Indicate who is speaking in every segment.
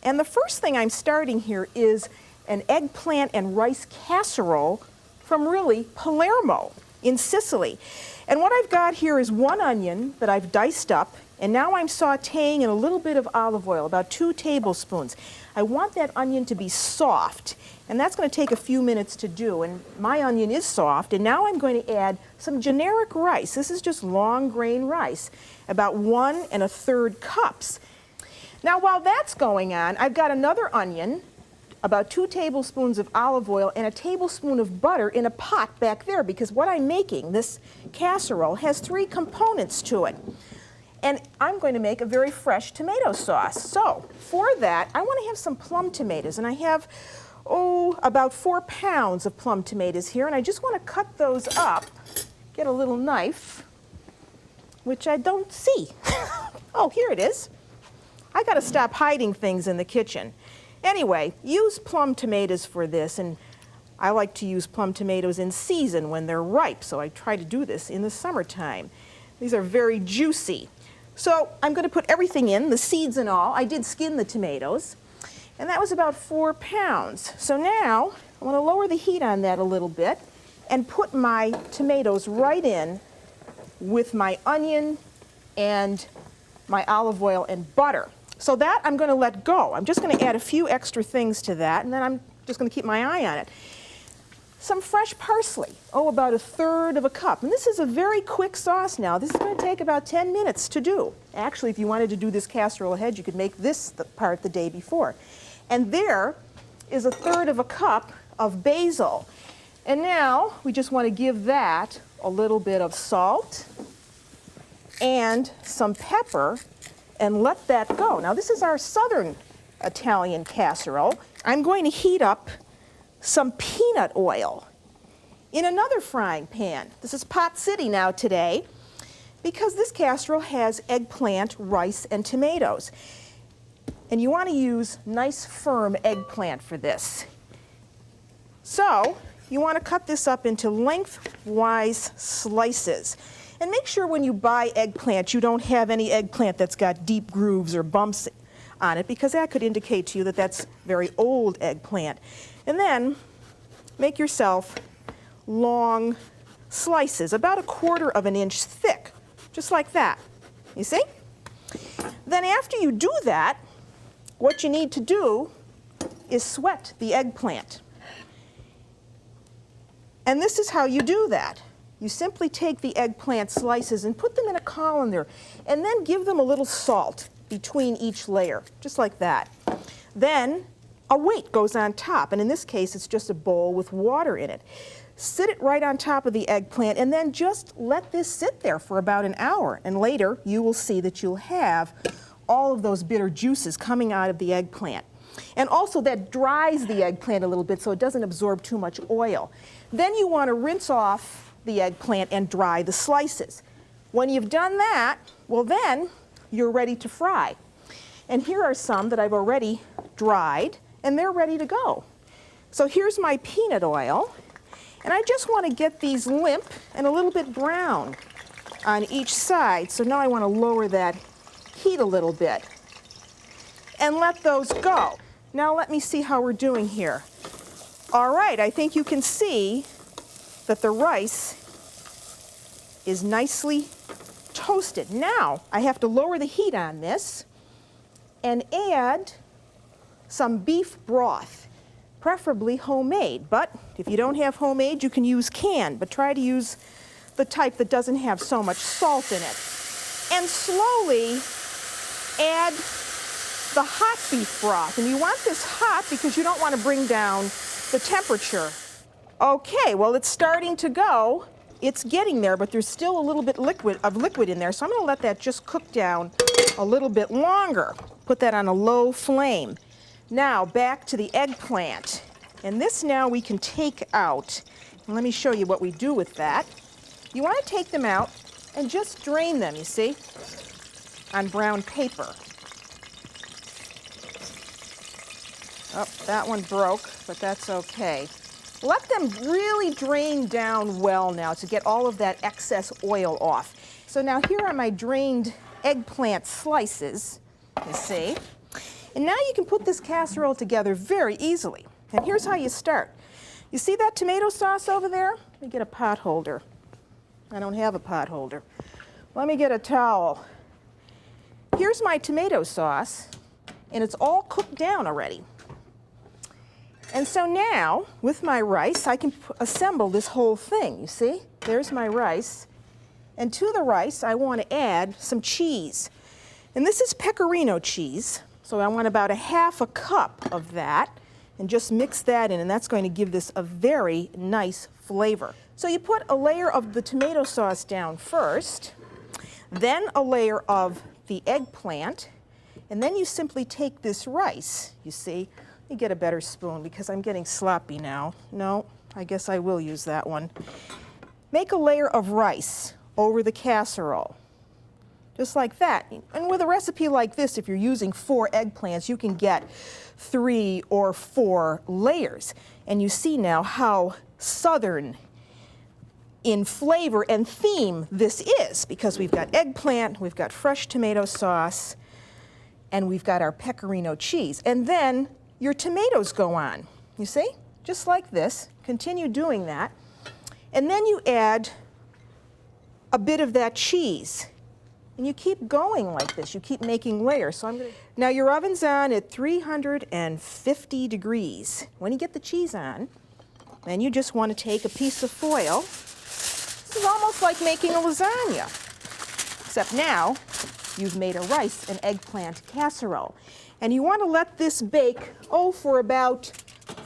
Speaker 1: And the first thing I'm starting here is an eggplant and rice casserole from really Palermo in Sicily. And what I've got here is 1 onion that I've diced up, and now I'm sauteing in a little bit of olive oil, about 2 tablespoons. I want that onion to be soft, and that's going to take a few minutes to do. And my onion is soft, and now I'm going to add some generic rice. This is just long grain rice, about 1 1/3 cups. Now while that's going on, I've got another onion, about 2 tablespoons of olive oil, and a tablespoon of butter in a pot back there, because what I'm making, this casserole, has 3 components to it. And I'm going to make a very fresh tomato sauce. So for that, I want to have some plum tomatoes, and I have, about 4 pounds of plum tomatoes here, and I just want to cut those up, get a little knife, which I don't see. Oh, here it is. I got to stop hiding things in the kitchen. Anyway, use plum tomatoes for this, and I like to use plum tomatoes in season when they're ripe, so I try to do this in the summertime. These are very juicy. So I'm going to put everything in, the seeds and all. I did skin the tomatoes, and that was about 4 pounds. So now I want to lower the heat on that a little bit and put my tomatoes right in with my onion and my olive oil and butter. So that I'm going to let go. I'm just going to add a few extra things to that, and then I'm just going to keep my eye on it. Some fresh parsley, about 1/3 cup. And this is a very quick sauce now. This is going to take about 10 minutes to do. Actually, if you wanted to do this casserole ahead, you could make this part the day before. And there is 1/3 cup of basil. And now we just want to give that a little bit of salt and some pepper, and let that go. Now this is our southern Italian casserole. I'm going to heat up some peanut oil in another frying pan. This is Pot City now today, because this casserole has eggplant, rice, and tomatoes. And you want to use nice firm eggplant for this. So you want to cut this up into lengthwise slices. And make sure when you buy eggplant, you don't have any eggplant that's got deep grooves or bumps on it, because that could indicate to you that that's very old eggplant. And then make yourself long slices, about 1/4 of an inch thick, just like that. You see? Then after you do that, what you need to do is sweat the eggplant. And this is how you do that. You simply take the eggplant slices and put them in a colander, and then give them a little salt between each layer, just like that. Then a weight goes on top, and in this case it's just a bowl with water in it. Sit it right on top of the eggplant, and then just let this sit there for about an hour, and later you will see that you'll have all of those bitter juices coming out of the eggplant. And also that dries the eggplant a little bit so it doesn't absorb too much oil. Then you want to rinse off the eggplant and dry the slices. When you've done that, well then you're ready to fry. And here are some that I've already dried, and they're ready to go. So here's my peanut oil, and I just want to get these limp and a little bit brown on each side. So now I want to lower that heat a little bit and let those go. Now let me see how we're doing here. All right, I think you can see that the rice is nicely toasted. Now I have to lower the heat on this and add some beef broth, preferably homemade. But if you don't have homemade, you can use canned, but try to use the type that doesn't have so much salt in it. And slowly add the hot beef broth. And you want this hot because you don't want to bring down the temperature. Okay, well it's starting to go. It's getting there, but there's still a little bit of liquid in there, so I'm going to let that just cook down a little bit longer. Put that on a low flame. Now back to the eggplant. And this now we can take out. And let me show you what we do with that. You want to take them out and just drain them, you see, on brown paper. Oh, that one broke, but that's okay. Let them really drain down well now to get all of that excess oil off. So now here are my drained eggplant slices, you see. And now you can put this casserole together very easily. And here's how you start. You see that tomato sauce over there? Let me get a pot holder. I don't have a pot holder. Let me get a towel. Here's my tomato sauce, and it's all cooked down already. And so now, with my rice, I can assemble this whole thing, you see? There's my rice. And to the rice, I want to add some cheese. And this is pecorino cheese, so I want about 1/2 cup of that, and just mix that in, and that's going to give this a very nice flavor. So you put a layer of the tomato sauce down first, then a layer of the eggplant, and then you simply take this rice, you see. Let me get a better spoon because I'm getting sloppy now. No, I guess I will use that one. Make a layer of rice over the casserole, just like that. And with a recipe like this, if you're using 4 eggplants, you can get 3 or 4 layers. And you see now how southern in flavor and theme this is, because we've got eggplant, we've got fresh tomato sauce, and we've got our pecorino cheese. And then your tomatoes go on, you see? Just like this. Continue doing that. And then you add a bit of that cheese. And you keep going like this. You keep making layers. So now your oven's on at 350 degrees. When you get the cheese on, then you just want to take a piece of foil. This is almost like making a lasagna, except now you've made a rice and eggplant casserole. And you want to let this bake, for about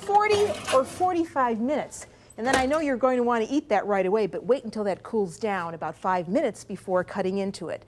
Speaker 1: 40 or 45 minutes. And then I know you're going to want to eat that right away, but wait until that cools down about 5 minutes before cutting into it.